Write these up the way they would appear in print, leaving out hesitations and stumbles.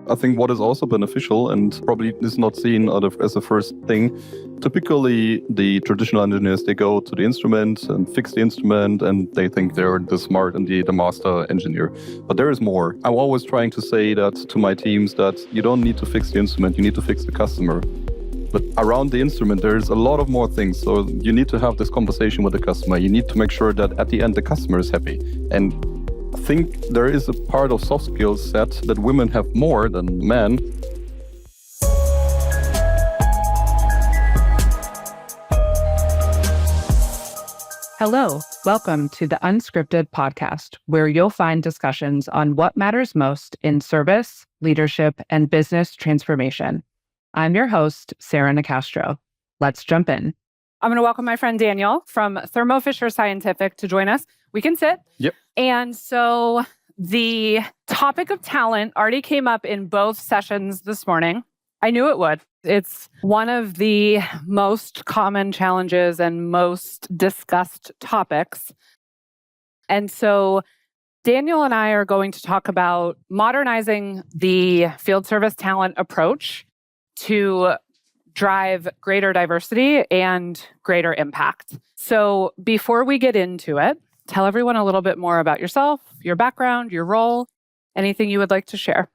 I think what is also beneficial and probably is not seen as a first thing, typically the traditional engineers, they go to the instrument and fix the instrument and they think they're the smart and the master engineer. But there is more. I'm always trying to say that to my teams that you don't need to fix the instrument, you need to fix the customer. But around the instrument, there's a lot of more things. So you need to have this conversation with the customer. You need to make sure that at the end, the customer is happy. And I think there is a part of soft skills set that women have more than men. Hello, welcome to the Unscripted podcast, where you'll find discussions on what matters most in service, leadership, and business transformation. I'm your host, Sarah Nicastro. Let's jump in. I'm going to welcome my friend Daniel from Thermo Fisher Scientific to join us. We can sit. Yep. And so the topic of talent already came up in both sessions this morning. I knew it would. It's one of the most common challenges and most discussed topics. And so Daniel and I are going to talk about modernizing the field service talent approach to drive greater diversity and greater impact. So before we get into it, tell everyone a little bit more about yourself, your background, your role, anything you would like to share.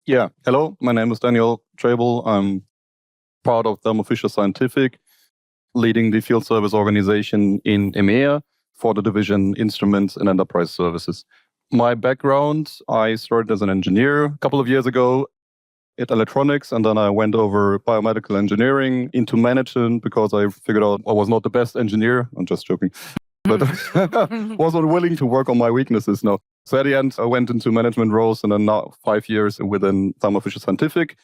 Yeah. Hello, my name is Daniel Trabel. I'm part of Thermo Fisher Scientific, leading the field service organization in EMEA for the division Instruments and Enterprise Services. My background, I started as an engineer a couple of years ago at electronics, and then I went over biomedical engineering into management because I figured out I was not the best engineer. I'm just joking. But wasn't willing to work on my weaknesses now. So at the end, I went into management roles and then now 5 years within Thermo Fisher Scientific.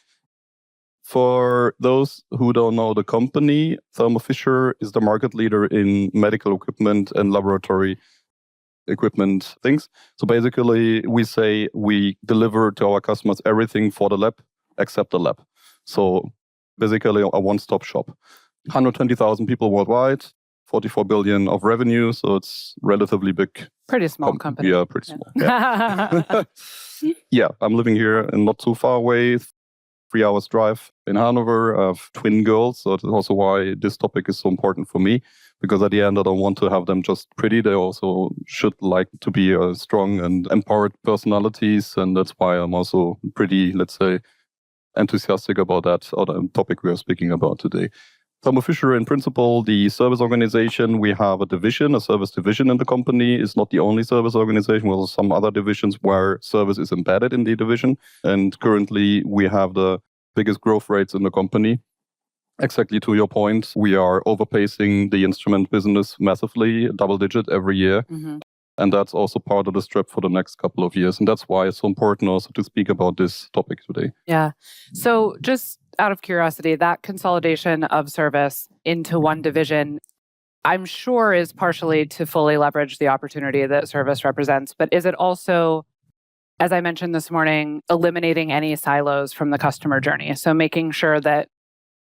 For those who don't know the company, Thermo Fisher is the market leader in medical equipment and laboratory equipment things. So basically, we say we deliver to our customers everything for the lab except the lab. So basically, a one-stop shop. 120,000 people worldwide. 44 billion of revenue, so it's relatively big. Pretty small company. Yeah, pretty small. Yeah. Yeah, I'm living here and not too far away, 3 hours drive in Hanover. I have twin girls, so that's also why this topic is so important for me, because at the end, I don't want to have them just pretty. They also should like to be strong and empowered personalities, and that's why I'm also pretty, let's say, enthusiastic about that other topic we are speaking about today. Thermo Fisher, in principle, the service organization, we have a service division in the company. It's not the only service organization. We have some other divisions where service is embedded in the division. And currently, we have the biggest growth rates in the company. Exactly to your point, we are overpacing the instrument business massively, double-digit every year. Mm-hmm. And that's also part of the strap for the next couple of years. And that's why it's so important also to speak about this topic today. Yeah. So just out of curiosity, that consolidation of service into one division, I'm sure is partially to fully leverage the opportunity that service represents. But is it also, as I mentioned this morning, eliminating any silos from the customer journey? So making sure that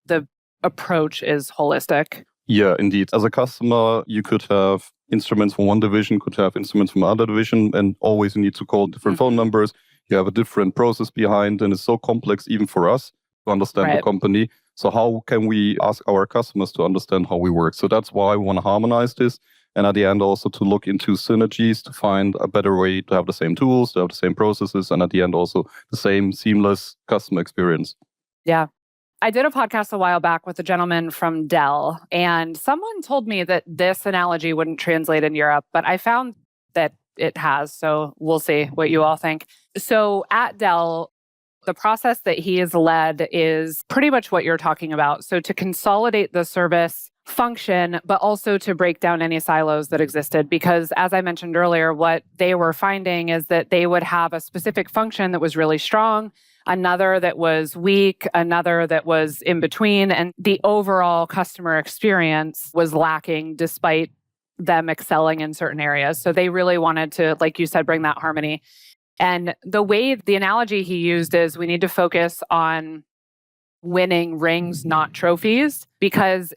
the approach is holistic. Yeah, indeed. As a customer, you could have instruments from one division, could have instruments from another division, and always you need to call different phone numbers. You have a different process behind, and it's so complex even for us to understand the company. So how can we ask our customers to understand how we work? So that's why we want to harmonize this. And at the end, also to look into synergies to find a better way to have the same tools, to have the same processes, and at the end, also the same seamless customer experience. Yeah. I did a podcast a while back with a gentleman from Dell, and someone told me that this analogy wouldn't translate in Europe, but I found that it has. So we'll see what you all think. So at Dell, the process that he has led is pretty much what you're talking about. So to consolidate the service function, but also to break down any silos that existed. Because as I mentioned earlier, what they were finding is that they would have a specific function that was really strong, another that was weak, another that was in between, and the overall customer experience was lacking despite them excelling in certain areas. So they really wanted to, like you said, bring that harmony. And the analogy he used is we need to focus on winning rings, not trophies, because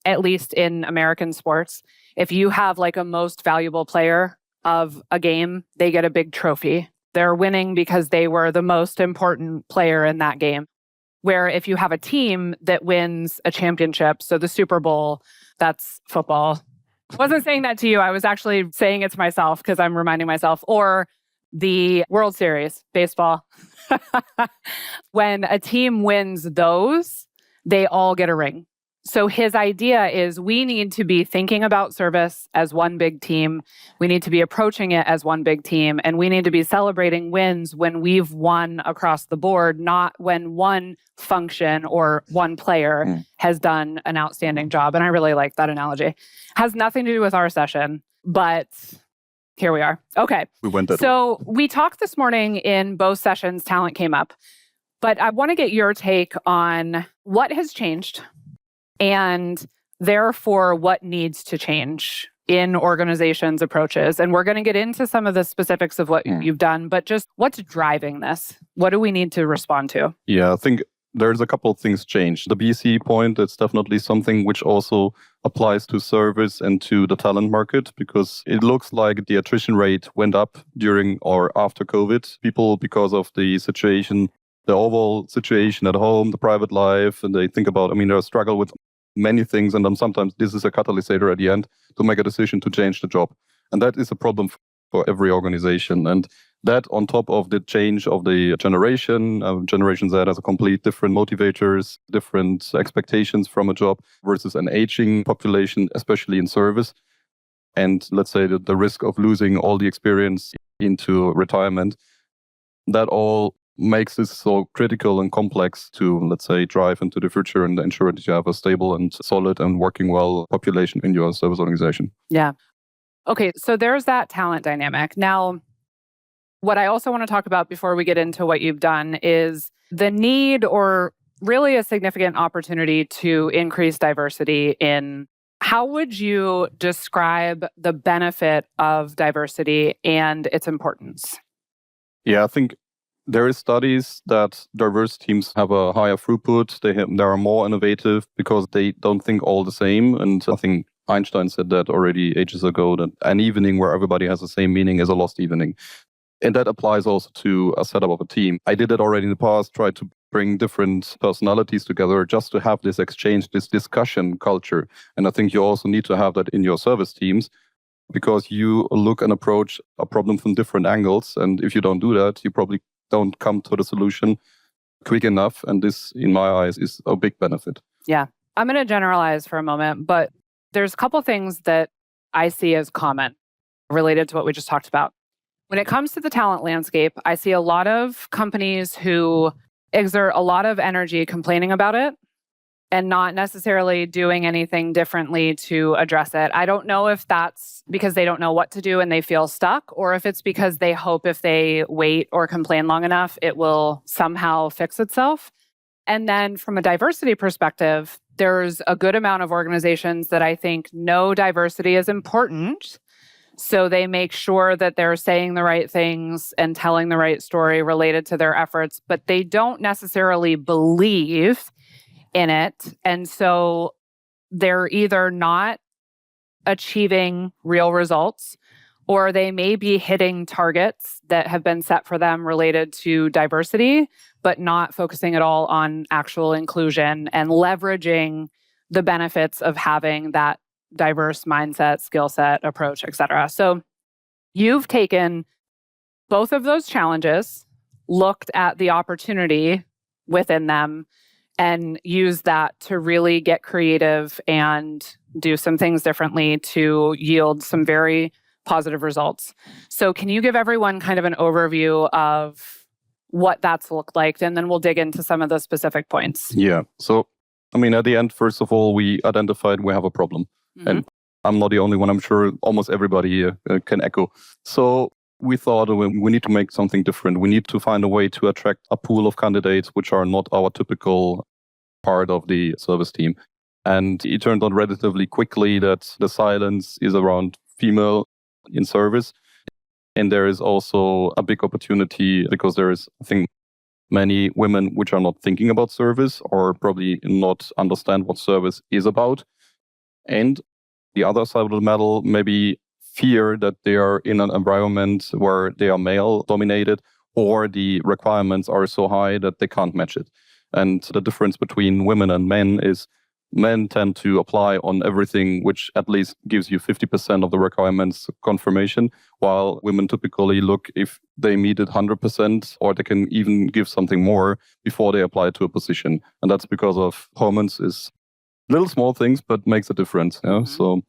at least in American sports, if you have like a most valuable player of a game, they get a big trophy. They're winning because they were the most important player in that game. Where if you have a team that wins a championship, so the Super Bowl, that's football. I wasn't saying that to you. I was actually saying it to myself because I'm reminding myself. Or the World Series, baseball. When a team wins those, they all get a ring. So his idea is we need to be thinking about service as one big team. We need to be approaching it as one big team. And we need to be celebrating wins when we've won across the board, not when one function or one player has done an outstanding job. And I really like that analogy. Has nothing to do with our session, but here we are. Okay. We went that way. So we talked this morning in both sessions, talent came up. But I want to get your take on what has changed and therefore what needs to change in organizations' approaches. And we're going to get into some of the specifics of what you've done, but just what's driving this? What do we need to respond to? Yeah, I think there's a couple of things changed. The BC point, it's definitely something which also applies to service and to the talent market, because it looks like the attrition rate went up during or after COVID. People, because of the situation, the overall situation at home, the private life, and they think about, they struggle with many things, and then sometimes this is a catalyst at the end to make a decision to change the job. And that is a problem for every organization. And that on top of the change of the Generation Z has a complete different motivators, different expectations from a job versus an aging population, especially in service. And let's say that the risk of losing all the experience into retirement, that all makes this so critical and complex to, let's say, drive into the future and ensure that you have a stable and solid and working well population in your service organization. Yeah. Okay, so there's that talent dynamic. Now, what I also want to talk about before we get into what you've done is the need or really a significant opportunity to increase diversity in. How would you describe the benefit of diversity and its importance? Yeah, I think there is studies that diverse teams have a higher throughput. They are more innovative because they don't think all the same. And I think Einstein said that already ages ago, that an evening where everybody has the same meaning is a lost evening. And that applies also to a setup of a team. I did it already in the past, tried to bring different personalities together just to have this exchange, this discussion culture. And I think you also need to have that in your service teams, because you look and approach a problem from different angles. And if you don't do that, you probably don't come to the solution quick enough. And this, in my eyes, is a big benefit. Yeah. I'm going to generalize for a moment, but there's a couple things that I see as common related to what we just talked about. When it comes to the talent landscape, I see a lot of companies who exert a lot of energy complaining about it and not necessarily doing anything differently to address it. I don't know if that's because they don't know what to do and they feel stuck, or if it's because they hope if they wait or complain long enough, it will somehow fix itself. And then from a diversity perspective, there's a good amount of organizations that I think know diversity is important. So they make sure that they're saying the right things and telling the right story related to their efforts, but they don't necessarily believe in it. And so they're either not achieving real results, or they may be hitting targets that have been set for them related to diversity, but not focusing at all on actual inclusion and leveraging the benefits of having that diverse mindset, skill set, approach, et cetera. So you've taken both of those challenges, looked at the opportunity within them, and use that to really get creative and do some things differently to yield some very positive results. So can you give everyone kind of an overview of what that's looked like? And then we'll dig into some of the specific points. Yeah. So, at the end, first of all, we identified we have a problem. Mm-hmm. And I'm not the only one. I'm sure almost everybody can echo. So we thought we need to make something different. We need to find a way to attract a pool of candidates which are not our typical part of the service team. And it turned out relatively quickly that the silence is around female in service. And there is also a big opportunity because there is, I think, many women which are not thinking about service or probably not understand what service is about. And the other side of the medal, maybe fear that they are in an environment where they are male dominated, or the requirements are so high that they can't match it. And the difference between women and men is men tend to apply on everything which at least gives you 50% of the requirements confirmation, while women typically look if they meet it 100%, or they can even give something more before they apply to a position. And that's because of hormones is little small things, but makes a difference. Yeah? So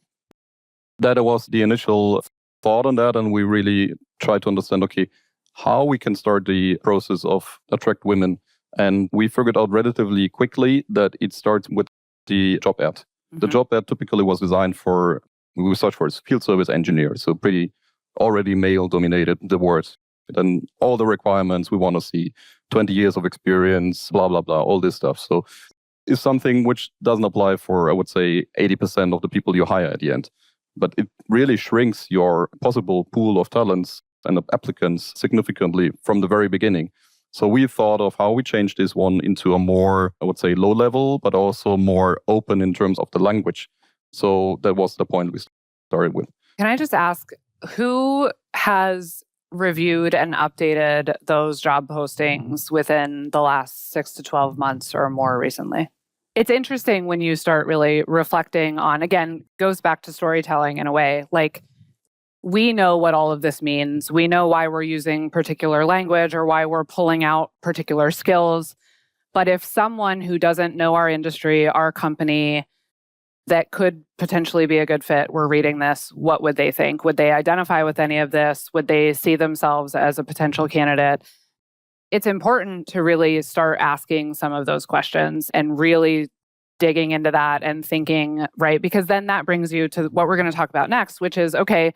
that was the initial thought on that. And we really tried to understand, okay, how we can start the process of attract women. And we figured out relatively quickly that it starts with the job ad. The job ad typically was designed for, we search for field service engineer, so pretty already male dominated the words. And all the requirements we want to see, 20 years of experience, blah, blah, blah, all this stuff. So it's something which doesn't apply for, I would say, 80% of the people you hire at the end. But it really shrinks your possible pool of talents and applicants significantly from the very beginning. So we thought of how we change this one into a more, I would say, low level, but also more open in terms of the language. So that was the point we started with. Can I just ask, who has reviewed and updated those job postings within the last 6 to 12 months or more recently? It's interesting when you start really reflecting on, again, goes back to storytelling in a way, like, we know what all of this means. We know why we're using particular language or why we're pulling out particular skills. But if someone who doesn't know our industry, our company, that could potentially be a good fit were reading this, what would they think? Would they identify with any of this? Would they see themselves as a potential candidate? It's important to really start asking some of those questions and really digging into that and thinking, right? Because then that brings you to what we're going to talk about next, which is, okay,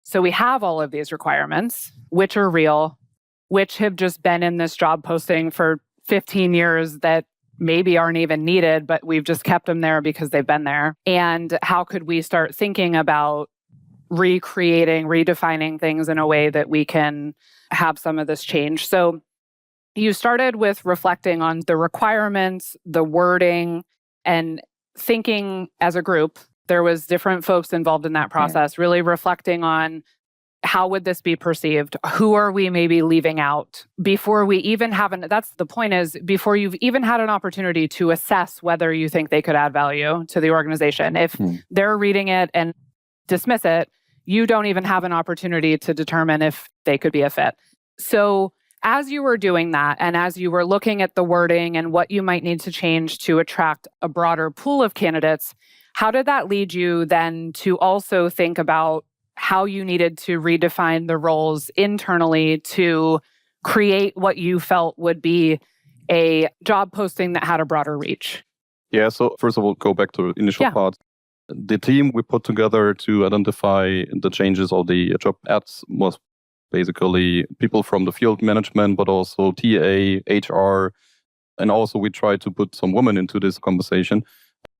so we have all of these requirements, which are real, which have just been in this job posting for 15 years that maybe aren't even needed, but we've just kept them there because they've been there. And how could we start thinking about recreating, redefining things in a way that we can have some of this change? So you started with reflecting on the requirements, the wording, and thinking as a group. There was different folks involved in that process, really reflecting on how would this be perceived? Who are we maybe leaving out before we even have that's the point, is before you've even had an opportunity to assess whether you think they could add value to the organization. If they're reading it and dismiss it, you don't even have an opportunity to determine if they could be a fit. So as you were doing that, and as you were looking at the wording and what you might need to change to attract a broader pool of candidates, how did that lead you then to also think about how you needed to redefine the roles internally to create what you felt would be a job posting that had a broader reach? Yeah, so first of all, go back to the initial part. The team we put together to identify the changes of the job ads was basically people from the field management, but also TA, HR, and also we tried to put some women into this conversation.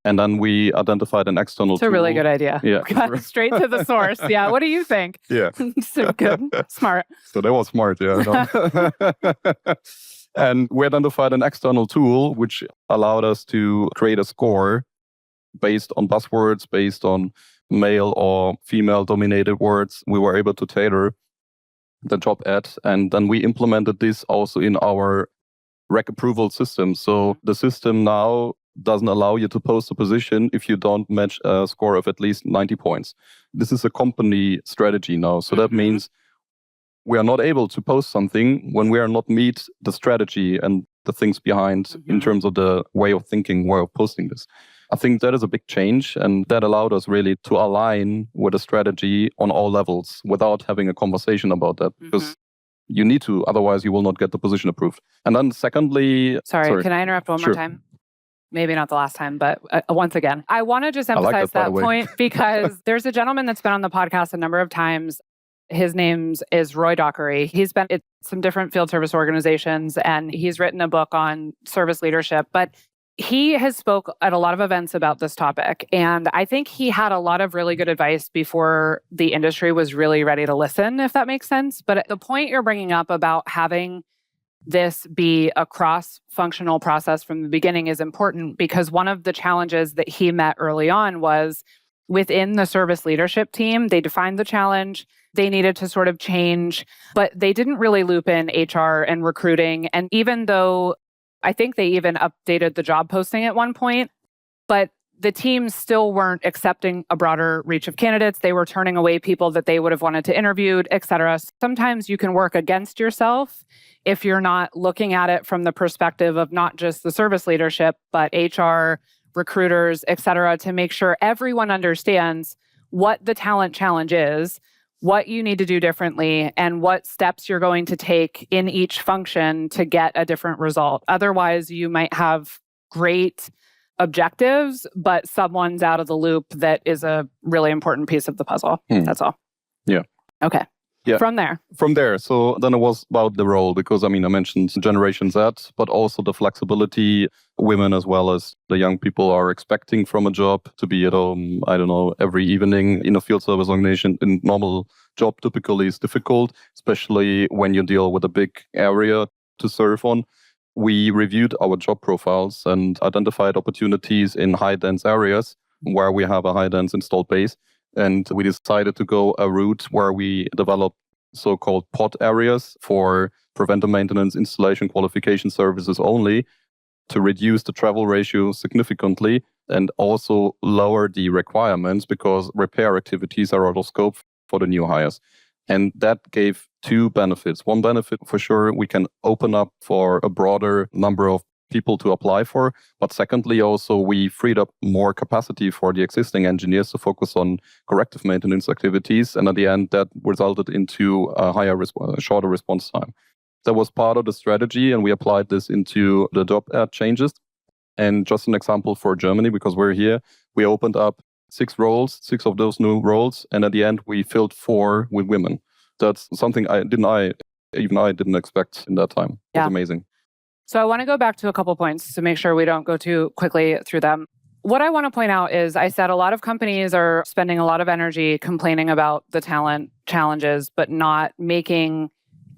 And then we identified an external tool. It's a really good idea. Yeah. Got straight to the source. Yeah. What do you think? Yeah. So good. Smart. So that was smart, yeah. And we identified an external tool which allowed us to create a score based on buzzwords, based on male or female dominated words. We were able to tailor the job ad. And then we implemented this also in our rec approval system. So the system now doesn't allow you to post a position if you don't match a score of at least 90 points. This is a company strategy now. So that means we are not able to post something when we are not meet the strategy and the things behind in terms of the way of thinking, way of posting this. I think that is a big change, and that allowed us really to align with a strategy on all levels without having a conversation about that, because you need to, otherwise you will not get the position approved. And then secondly... Sorry, can I interrupt one more time? Maybe not the last time, but once again. I want to just emphasize that point because there's a gentleman that's been on the podcast a number of times. His name is Roy Dockery. He's been at some different field service organizations, and he's written a book on service leadership. But he has spoke at a lot of events about this topic. And I think he had a lot of really good advice before the industry was really ready to listen, if that makes sense. But the point you're bringing up about having this be a cross-functional process from the beginning is important, because one of the challenges that he met early on was within the service leadership team, they defined the challenge. They needed to sort of change, but they didn't really loop in HR and recruiting. And even though I think they even updated the job posting at one point, but the teams still weren't accepting a broader reach of candidates. They were turning away people that they would have wanted to interview, et cetera. Sometimes you can work against yourself if you're not looking at it from the perspective of not just the service leadership, but HR, recruiters, et cetera, to make sure everyone understands what the talent challenge is, what you need to do differently, and what steps you're going to take in each function to get a different result. Otherwise, you might have great objectives, but someone's out of the loop that is a really important piece of the puzzle. That's all. Yeah. Okay. Yeah. From there. So then it was about the role, because I mentioned Generation Z, but also the flexibility women as well as the young people are expecting from a job to be at home, every evening in a field service organization. In normal job typically is difficult, especially when you deal with a big area to serve on. We reviewed our job profiles and identified opportunities in high-dense areas where we have a high-dense installed base. And we decided to go a route where we develop so-called pod areas for preventive maintenance, installation, qualification services only, to reduce the travel ratio significantly and also lower the requirements, because repair activities are out of scope for the new hires. And that gave two benefits. One benefit, for sure, we can open up for a broader number of people to apply for. But secondly, also, we freed up more capacity for the existing engineers to focus on corrective maintenance activities. And at the end, that resulted into a shorter response time. That was part of the strategy, and we applied this into the job ad changes. And just an example for Germany, because we're here, we opened up 6 of those new roles, and at the end we filled 4 with women. That's something I didn't expect in that time. It was amazing. So I want to go back to a couple points to make sure we don't go too quickly through them. What I want to point out is I said a lot of companies are spending a lot of energy complaining about the talent challenges, but not making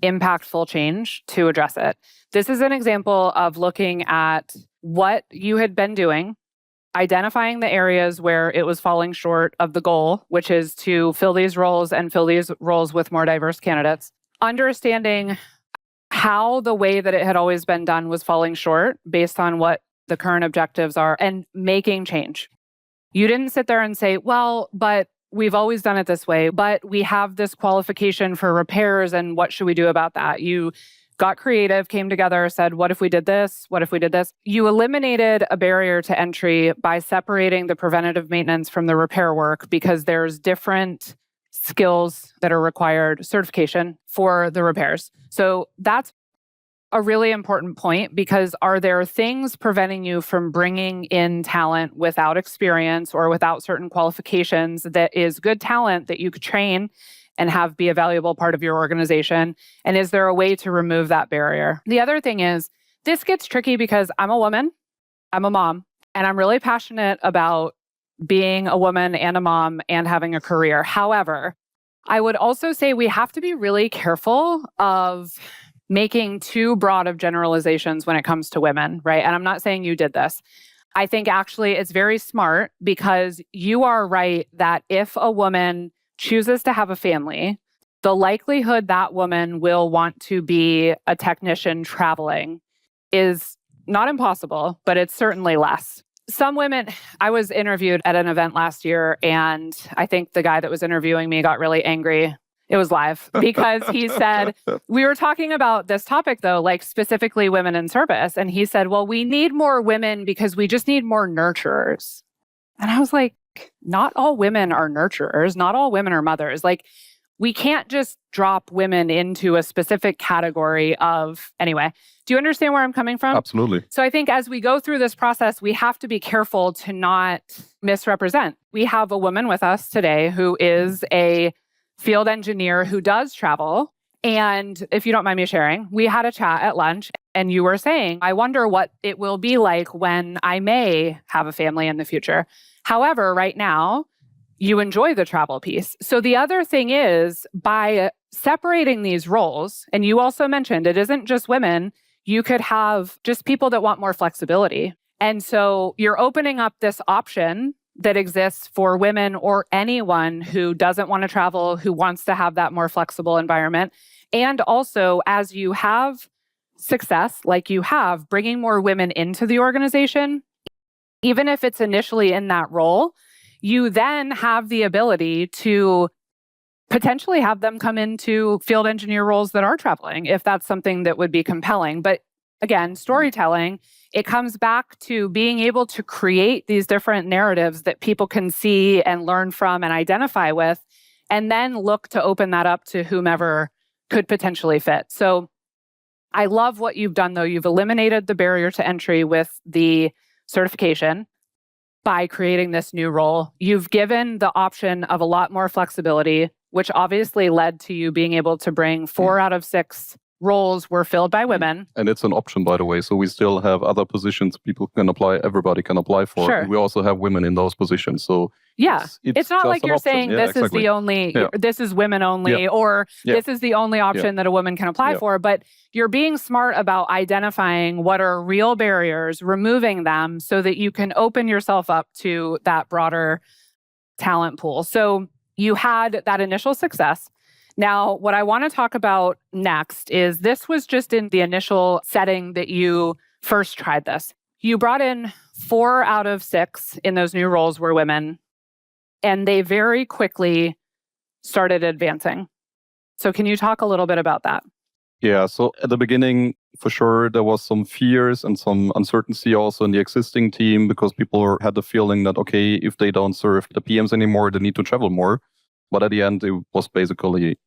impactful change to address it. This is an example of looking at what you had been doing, identifying the areas where it was falling short of the goal, which is to fill these roles and fill these roles with more diverse candidates, understanding how the way that it had always been done was falling short based on what the current objectives are, and making change. You didn't sit there and say, well, but we've always done it this way, but we have this qualification for repairs, and what should we do about that? You got creative, came together, said, what if we did this? What if we did this? You eliminated a barrier to entry by separating the preventative maintenance from the repair work, because there's different skills that are required, certification for the repairs. So that's a really important point, because are there things preventing you from bringing in talent without experience or without certain qualifications that is good talent that you could train and have be a valuable part of your organization? And is there a way to remove that barrier? The other thing is, this gets tricky because I'm a woman, I'm a mom, and I'm really passionate about being a woman and a mom and having a career. However, I would also say we have to be really careful of making too broad of generalizations when it comes to women, right? And I'm not saying you did this. I think actually it's very smart, because you are right that if a woman chooses to have a family, the likelihood that woman will want to be a technician traveling is not impossible, but it's certainly less. Some women, I was interviewed at an event last year, and I think the guy that was interviewing me got really angry. It was live, because he said, we were talking about this topic though, like specifically women in service. And he said, well, we need more women because we just need more nurturers. And I was like, not all women are nurturers. Not all women are mothers. Like, we can't just drop women into a specific category of, anyway, do you understand where I'm coming from? Absolutely. So I think as we go through this process, we have to be careful to not misrepresent. We have a woman with us today who is a field engineer who does travel. And if you don't mind me sharing, we had a chat at lunch, and you were saying, I wonder what it will be like when I may have a family in the future. However, right now, you enjoy the travel piece. So the other thing is, by separating these roles, and you also mentioned it isn't just women, you could have just people that want more flexibility. And so you're opening up this option that exists for women or anyone who doesn't want to travel, who wants to have that more flexible environment. And also, as you have success, like you have, bringing more women into the organization, even if it's initially in that role, you then have the ability to potentially have them come into field engineer roles that are traveling, if that's something that would be compelling. But again, storytelling, it comes back to being able to create these different narratives that people can see and learn from and identify with, and then look to open that up to whomever could potentially fit. So I love what you've done, though. You've eliminated the barrier to entry with the certification by creating this new role. You've given the option of a lot more flexibility, which obviously led to you being able to bring 4 out of 6 roles were filled by women. And it's an option, by the way. So we still have other positions people can apply, everybody can apply for. Sure. And we also have women in those positions. So yeah, it's not like you're saying this exactly. is the only, this is women only, or this is the only option that a woman can apply for. But you're being smart about identifying what are real barriers, removing them so that you can open yourself up to that broader talent pool. So you had that initial success. Now, what I want to talk about next is this was just in the initial setting that you first tried this. You brought in 4 out of 6 in those new roles were women, and they very quickly started advancing. So can you talk a little bit about that? Yeah, so at the beginning, for sure, there was some fears and some uncertainty also in the existing team because people had the feeling that, okay, if they don't serve the PMs anymore, they need to travel more. But at the end, it was basically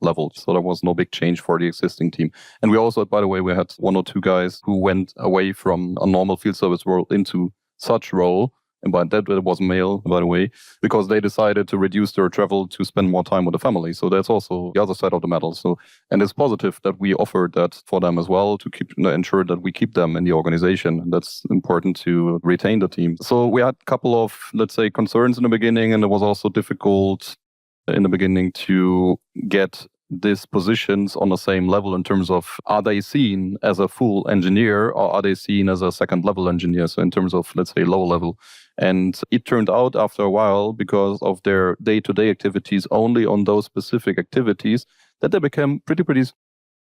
leveled. So there was no big change for the existing team. And we also, by the way, we had 1 or 2 guys who went away from a normal field service role into such role. And by that, it was male, by the way, because they decided to reduce their travel to spend more time with the family. So that's also the other side of the medal. So, and it's positive that we offered that for them as well to keep ensure that we keep them in the organization. And that's important to retain the team. So we had a couple of, let's say, concerns in the beginning, and it was also difficult in the beginning to get these positions on the same level in terms of, are they seen as a full engineer or are they seen as a second level engineer? So in terms of, let's say, low level. And it turned out after a while, because of their day-to-day activities only on those specific activities, that they became pretty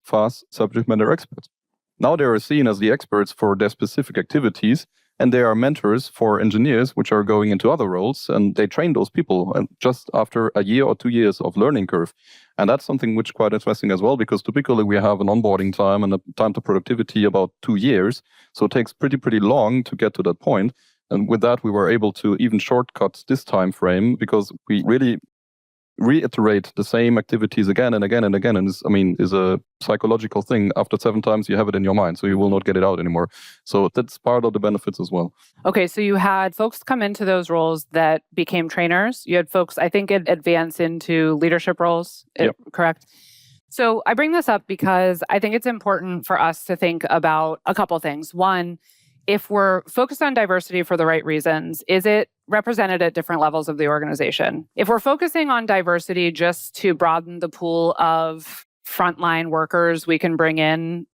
fast subject matter experts. Now they are seen as the experts for their specific activities, and they are mentors for engineers which are going into other roles, and they train those people and just after a year or 2 years of learning curve. And that's something which is quite interesting as well, because typically we have an onboarding time and a time to productivity about 2 years. So it takes pretty long to get to that point. And with that, we were able to even shortcut this time frame because we really reiterate the same activities again and again and again. And this, is a psychological thing. After 7 times, you have it in your mind, so you will not get it out anymore. So that's part of the benefits as well. Okay, so you had folks come into those roles that became trainers. You had folks, I think, advance into leadership roles, correct? So I bring this up because I think it's important for us to think about a couple things. One, if we're focused on diversity for the right reasons, is it represented at different levels of the organization? If we're focusing on diversity just to broaden the pool of frontline workers we can bring in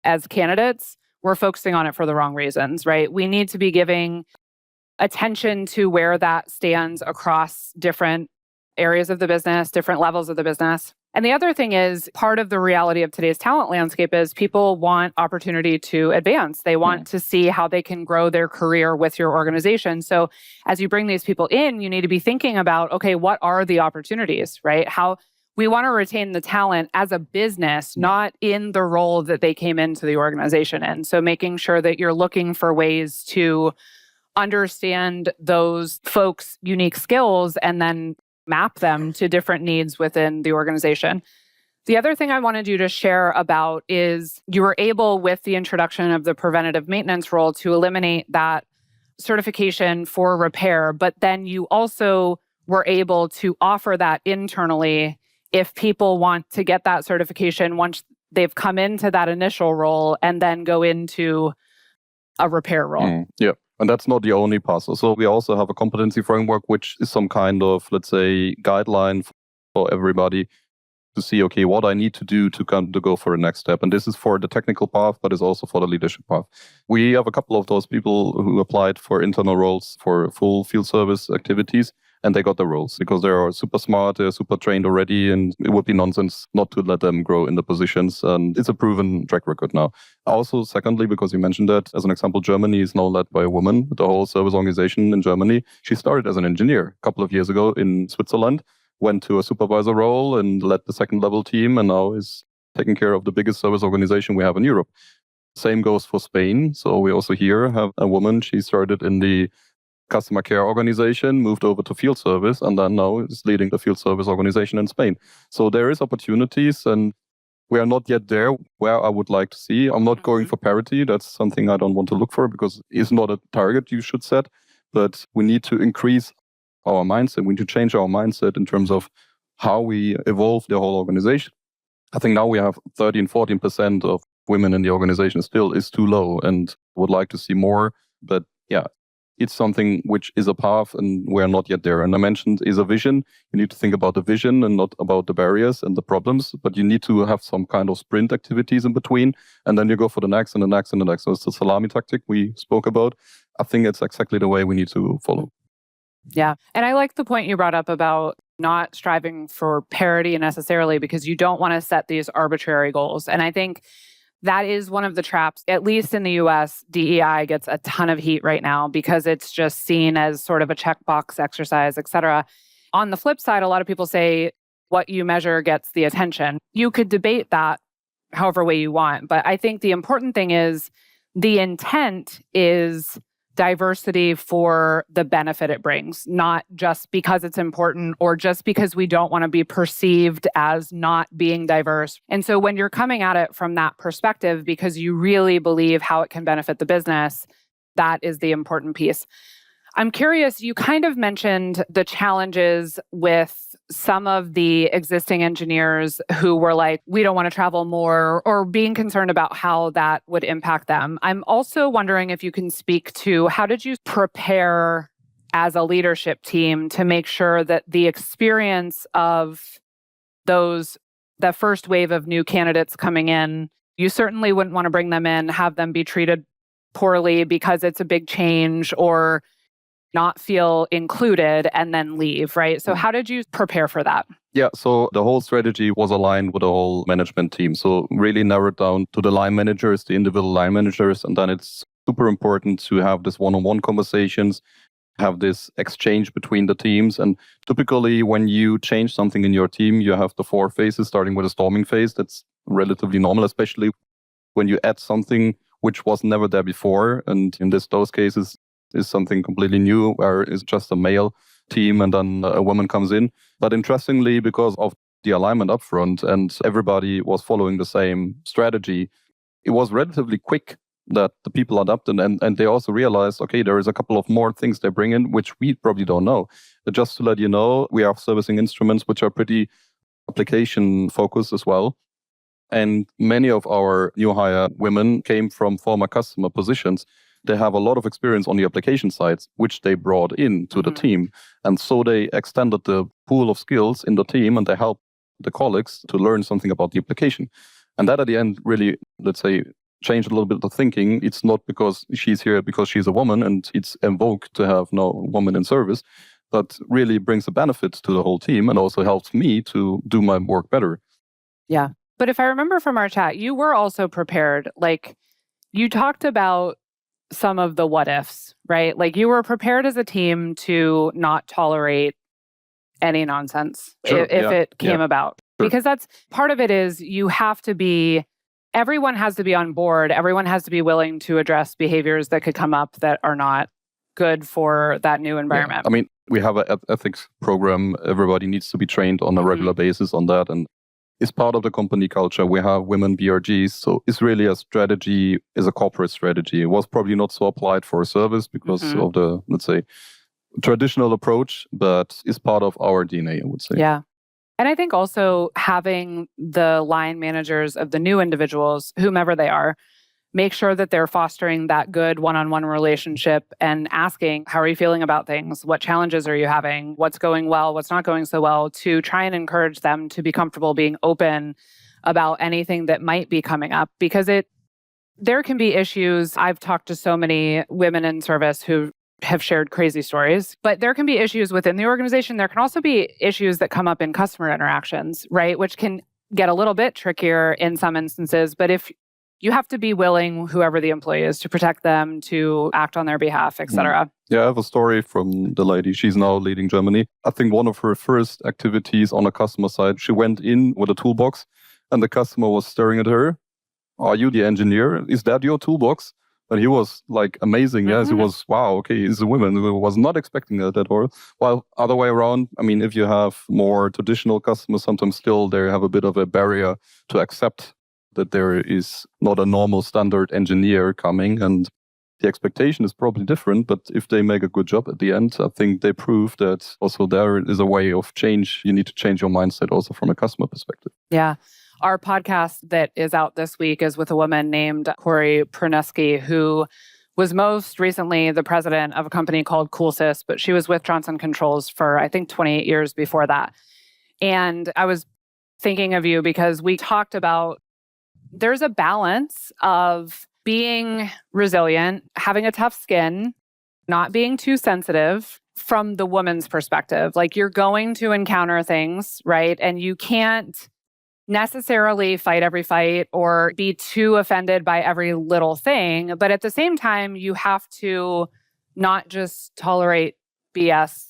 as candidates, we're focusing on it for the wrong reasons, right? We need to be giving attention to where that stands across different areas of the business, different levels of the business. And the other thing is, part of the reality of today's talent landscape is people want opportunity to advance. They want to see how they can grow their career with your organization. So as you bring these people in, you need to be thinking about, okay, what are the opportunities, right? How we want to retain the talent as a business, not in the role that they came into the organization in. So making sure that you're looking for ways to understand those folks' unique skills and then map them to different needs within the organization. The other thing I wanted you to share about is you were able, with the introduction of the preventative maintenance role, to eliminate that certification for repair, but then you also were able to offer that internally if people want to get that certification once they've come into that initial role and then go into a repair role. Yeah. And that's not the only puzzle. So we also have a competency framework, which is some kind of, let's say, guideline for everybody to see, okay, what I need to do to go for the next step. And this is for the technical path, but it's also for the leadership path. We have a couple of those people who applied for internal roles for full field service activities, and they got the roles because they are super smart, they're super trained already, and it would be nonsense not to let them grow in the positions. And it's a proven track record now. Also, secondly, because you mentioned that, as an example, Germany is now led by a woman. The whole service organization in Germany, she started as an engineer a couple of years ago in Switzerland, went to a supervisor role and led the second level team, and now is taking care of the biggest service organization we have in Europe. Same goes for Spain. So we also here have a woman. She started in the customer care organization, moved over to field service, and then now is leading the field service organization in Spain. So there is opportunities, and we are not yet there where I would like to see. I'm not going for parity. That's something I don't want to look for because it's not a target you should set. But we need to increase our mindset. We need to change our mindset in terms of how we evolve the whole organization. I think now we have 13-14% of women in the organization still is too low, and would like to see more. But yeah, it's something which is a path, and we're not yet there. And I mentioned is a vision. You need to think about the vision and not about the barriers and the problems, but you need to have some kind of sprint activities in between, and then you go for the next and the next and the next. So it's the salami tactic we spoke about. I think it's exactly the way we need to follow. Yeah. And I like the point you brought up about not striving for parity necessarily because you don't want to set these arbitrary goals. And I think that is one of the traps, at least in the US. DEI gets a ton of heat right now because it's just seen as sort of a checkbox exercise, et cetera. On the flip side, a lot of people say what you measure gets the attention. You could debate that however way you want. But I think the important thing is the intent is diversity for the benefit it brings, not just because it's important or just because we don't want to be perceived as not being diverse. And so when you're coming at it from that perspective, because you really believe how it can benefit the business, that is the important piece. I'm curious, you kind of mentioned the challenges with some of the existing engineers who were like, we don't want to travel more, or being concerned about how that would impact them. I'm also wondering if you can speak to how did you prepare as a leadership team to make sure that the experience of the first wave of new candidates coming in, you certainly wouldn't want to bring them in, have them be treated poorly because it's a big change or not feel included and then leave, right? So how did you prepare for that? Yeah, so the whole strategy was aligned with the whole management team. So really narrowed down to the line managers, the individual line managers. And then it's super important to have this one-on-one conversations, have this exchange between the teams. And typically when you change something in your team, you have the 4 phases, starting with a storming phase. That's relatively normal, especially when you add something which was never there before. And in those cases, is something completely new, where it's just a male team and then a woman comes in. But interestingly, because of the alignment upfront and everybody was following the same strategy, it was relatively quick that the people adapted and they also realized, okay, there is a couple of more things they bring in, which we probably don't know. But just to let you know, we are servicing instruments which are pretty application focused as well. And many of our new hire women came from former customer positions. They have a lot of experience on the application sides, which they brought into the team. And so they extended the pool of skills in the team and they helped the colleagues to learn something about the application. And that at the end really, let's say, changed a little bit of the thinking. It's not because she's here because she's a woman and it's en vogue to have no woman in service, but really brings a benefit to the whole team and also helps me to do my work better. Yeah. But if I remember from our chat, you were also prepared. Like you talked about some of the what ifs, right? Like you were prepared as a team to not tolerate any nonsense if it came about. Sure. Because that's part of it is everyone has to be on board. Everyone has to be willing to address behaviors that could come up that are not good for that new environment. Yeah. I mean, we have an ethics program. Everybody needs to be trained on a regular basis on that. And it's part of the company culture. We have women BRGs. So it's really a strategy, is a corporate strategy. It was probably not so applied for a service because of the, let's say, traditional approach, but it's part of our DNA, I would say. Yeah. And I think also having the line managers of the new individuals, whomever they are, make sure that they're fostering that good one-on-one relationship and asking, how are you feeling about things? What challenges are you having? What's going well? What's not going so well? To try and encourage them to be comfortable being open about anything that might be coming up, because there can be issues. I've talked to so many women in service who have shared crazy stories, but there can be issues within the organization. There can also be issues that come up in customer interactions, right? Which can get a little bit trickier in some instances. But if you have to be willing, whoever the employee is, to protect them, to act on their behalf, et cetera. Yeah, I have a story from the lady. She's now leading Germany. I think one of her first activities on the customer side, she went in with a toolbox and the customer was staring at her. Are you the engineer? Is that your toolbox? And he was like amazing. Yes, he was, wow, okay, he's a woman. I was not expecting that at all. While other way around, I mean, if you have more traditional customers, sometimes still they have a bit of a barrier to accept that there is not a normal standard engineer coming, and the expectation is probably different. But if they make a good job at the end, I think they prove that also there is a way of change. You need to change your mindset also from a customer perspective. Yeah. Our podcast that is out this week is with a woman named Corey Perneski, who was most recently the president of a company called CoolSys, but she was with Johnson Controls for, I think, 28 years before that. And I was thinking of you because we talked about there's a balance of being resilient, having a tough skin, not being too sensitive from the woman's perspective. Like, you're going to encounter things, right? And you can't necessarily fight every fight or be too offended by every little thing. But at the same time, you have to not just tolerate BS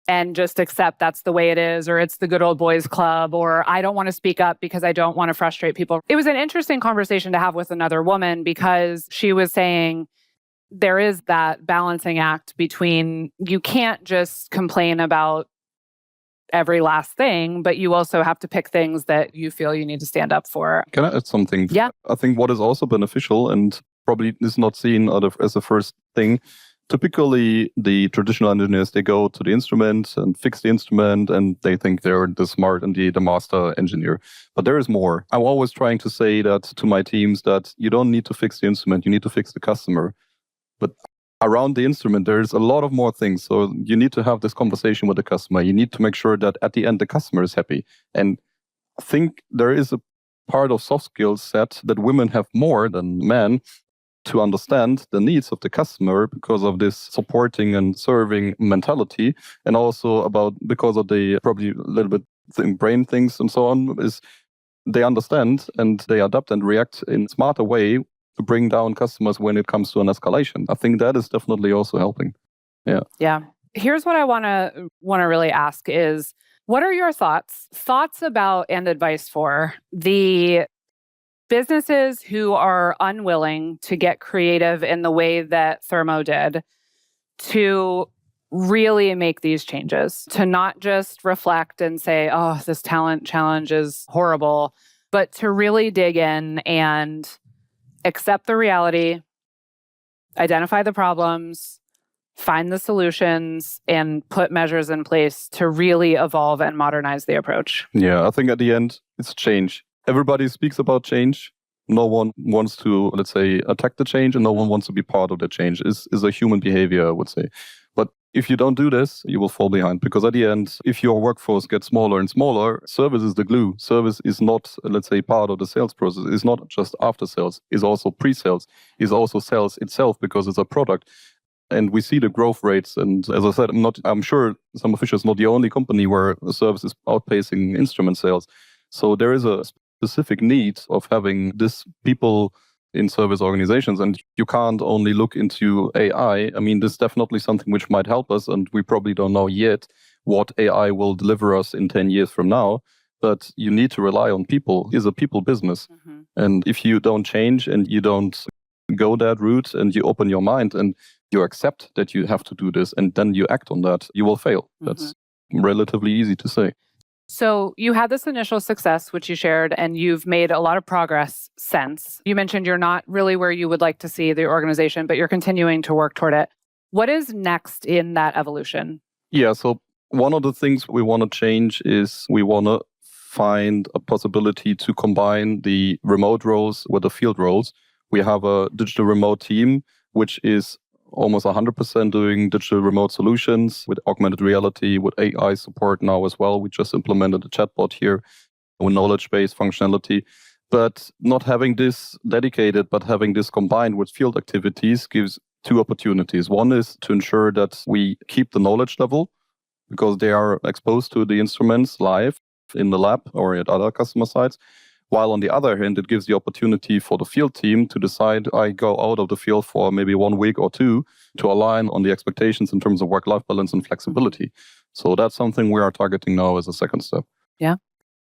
and just accept that's the way it is, or it's the good old boys club, or I don't want to speak up because I don't want to frustrate people. It was an interesting conversation to have with another woman because she was saying there is that balancing act between you can't just complain about every last thing, but you also have to pick things that you feel you need to stand up for. Can I add something? Yeah. I think what is also beneficial and probably is not seen as a first thing, typically the traditional engineers, they go to the instrument and fix the instrument and they think they're the smart and the master engineer. But there is more. I'm always trying to say that to my teams that you don't need to fix the instrument, you need to fix the customer. But around the instrument, there's a lot of more things. So you need to have this conversation with the customer. You need to make sure that at the end, the customer is happy. And I think there is a part of soft skills set that women have more than men to understand the needs of the customer because of this supporting and serving mentality. And also because of the probably a little bit brain things and so on, is they understand and they adapt and react in a smarter way to bring down customers when it comes to an escalation. I think that is definitely also helping. Yeah. Yeah. Here's what I want to really ask is, what are your thoughts about and advice for the businesses who are unwilling to get creative in the way that Thermo did to really make these changes, to not just reflect and say, oh, this talent challenge is horrible, but to really dig in and accept the reality, identify the problems, find the solutions, and put measures in place to really evolve and modernize the approach? Yeah, I think at the end, it's change. Everybody speaks about change. No one wants to, let's say, attack the change, and no one wants to be part of the change. Is a human behavior, I would say. But if you don't do this, you will fall behind. Because at the end, if your workforce gets smaller and smaller, service is the glue. Service is not, let's say, part of the sales process. It's not just after sales. It's also pre-sales. It's also sales itself because it's a product. And we see the growth rates. And as I said, I'm sure Thermo Fisher is not the only company where service is outpacing instrument sales. So there is a specific need of having this people in service organizations. And you can't only look into AI. I mean, this is definitely something which might help us. And we probably don't know yet what AI will deliver us in 10 years from now. But you need to rely on people. It's a people business. Mm-hmm. And if you don't change and you don't go that route and you open your mind and you accept that you have to do this and then you act on that, you will fail. Mm-hmm. That's relatively easy to say. So you had this initial success, which you shared, and you've made a lot of progress since. You mentioned you're not really where you would like to see the organization, but you're continuing to work toward it. What is next in that evolution? Yeah, so one of the things we want to change is we want to find a possibility to combine the remote roles with the field roles, We have a digital remote team, which is almost 100% doing digital remote solutions with augmented reality, with AI support now as well. We just implemented a chatbot here with knowledge-based functionality. But not having this dedicated, but having this combined with field activities gives two opportunities. One is to ensure that we keep the knowledge level because they are exposed to the instruments live in the lab or at other customer sites. While on the other hand, it gives the opportunity for the field team to decide, I go out of the field for maybe 1 week or two to align on the expectations in terms of work-life balance and flexibility. So that's something we are targeting now as a second step. Yeah,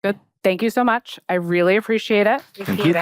good. Thank you so much. I really appreciate it. Thank you.